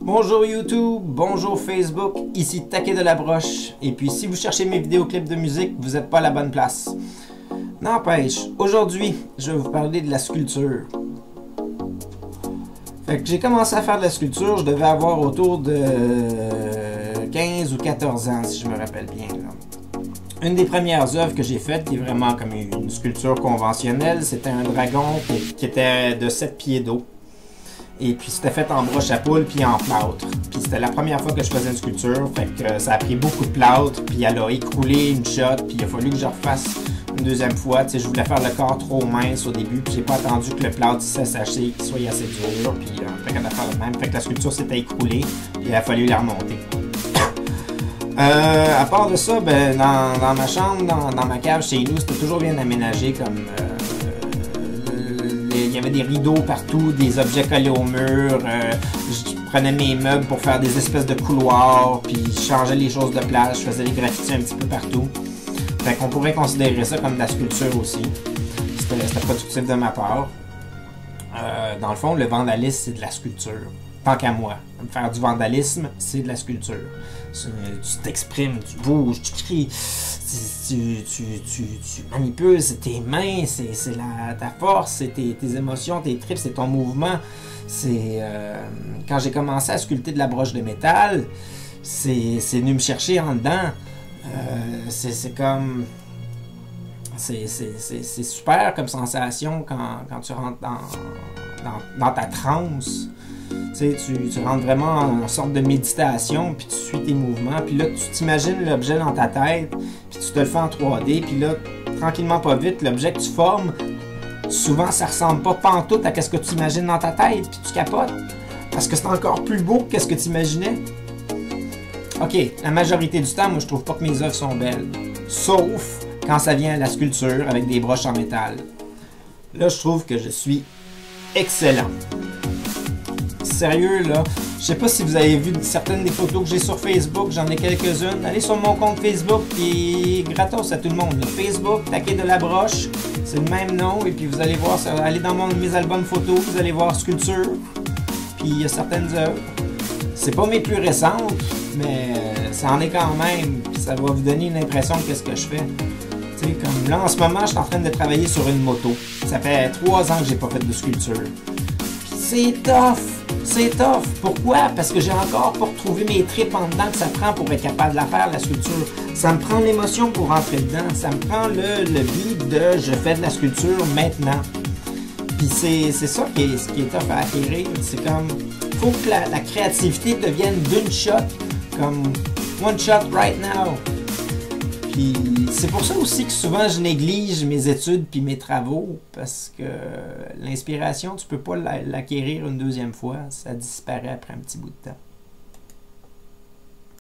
Bonjour YouTube, bonjour Facebook, ici Taquet de la Broche. Et puis si vous cherchez mes vidéoclips de musique, vous n'êtes pas à la bonne place. N'empêche, aujourd'hui, je vais vous parler de la sculpture. Fait que j'ai commencé à faire de la sculpture, je devais avoir autour de 15 ou 14 ans, si je me rappelle bien. Là. Une des premières œuvres que j'ai faites, qui est vraiment comme une sculpture conventionnelle, c'était un dragon qui était de 7 pieds d'eau. Et puis c'était fait en broche à poule puis en plâtre. Puis c'était la première fois que je faisais une sculpture, fait que ça a pris beaucoup de plâtre, puis elle a écroulé une shot, puis il a fallu que je refasse une deuxième fois. Tu sais, je voulais faire le corps trop mince au début, puis j'ai pas attendu que le plâtre s'asséche, qu'il soit assez dur, puis fait qu'on a fait le même. Fait que la sculpture s'était écroulée, puis il a fallu la remonter. À part de ça, ben, dans ma chambre, dans ma cave chez nous, c'était toujours bien aménagé comme... il y avait des rideaux partout, des objets collés au mur. Je prenais mes meubles pour faire des espèces de couloirs, puis je changeais les choses de place, je faisais des graffitis un petit peu partout. Fait qu'on pourrait considérer ça comme de la sculpture aussi. C'était productif de ma part. Dans le fond, le vandalisme, c'est de la sculpture. Tant qu'à moi. Faire du vandalisme, c'est de la sculpture. Tu t'exprimes, tu bouges, tu cries, tu manipules, c'est tes mains, c'est ta force, c'est tes émotions, tes tripes, c'est ton mouvement. Quand j'ai commencé à sculpter de la broche de métal, c'est venu me chercher en dedans. C'est comme... C'est super comme sensation quand tu rentres dans ta transe. Tu rentres vraiment en sorte de méditation, puis tu suis tes mouvements, puis là tu t'imagines l'objet dans ta tête, puis tu te le fais en 3D, puis là, tranquillement pas vite, l'objet que tu formes, souvent ça ressemble pas pantoute à ce que tu imagines dans ta tête, puis tu capotes, parce que c'est encore plus beau que ce que tu imaginais. Ok, la majorité du temps, moi je trouve pas que mes œuvres sont belles, sauf quand ça vient à la sculpture avec des broches en métal. Là, je trouve que je suis excellent. Sérieux, là, je sais pas si vous avez vu certaines des photos que j'ai sur Facebook, j'en ai quelques-unes. Allez sur mon compte Facebook, puis gratos à tout le monde. Là. Facebook, Taquet de la Broche, c'est le même nom, et puis vous allez voir, allez dans mes albums photos, vous allez voir sculpture, puis il y a certaines œuvres. C'est pas mes plus récentes, mais ça en est quand même, puis ça va vous donner une impression de ce que je fais. Tu sais, comme là, en ce moment, je suis en train de travailler sur une moto. Ça fait 3 ans que j'ai pas fait de sculpture. Puis c'est tough! C'est tough. Pourquoi? Parce que j'ai encore pas retrouvé mes tripes en dedans que ça prend pour être capable de la faire, la sculpture. Ça me prend l'émotion pour rentrer dedans. Ça me prend le beat de je fais de la sculpture maintenant. Puis c'est ça qui est tough à acquérir. C'est comme, faut que la créativité devienne d'une shot. Comme, one shot right now. Puis c'est pour ça aussi que souvent je néglige mes études puis mes travaux, parce que l'inspiration, tu peux pas l'acquérir une deuxième fois, ça disparaît après un petit bout de temps.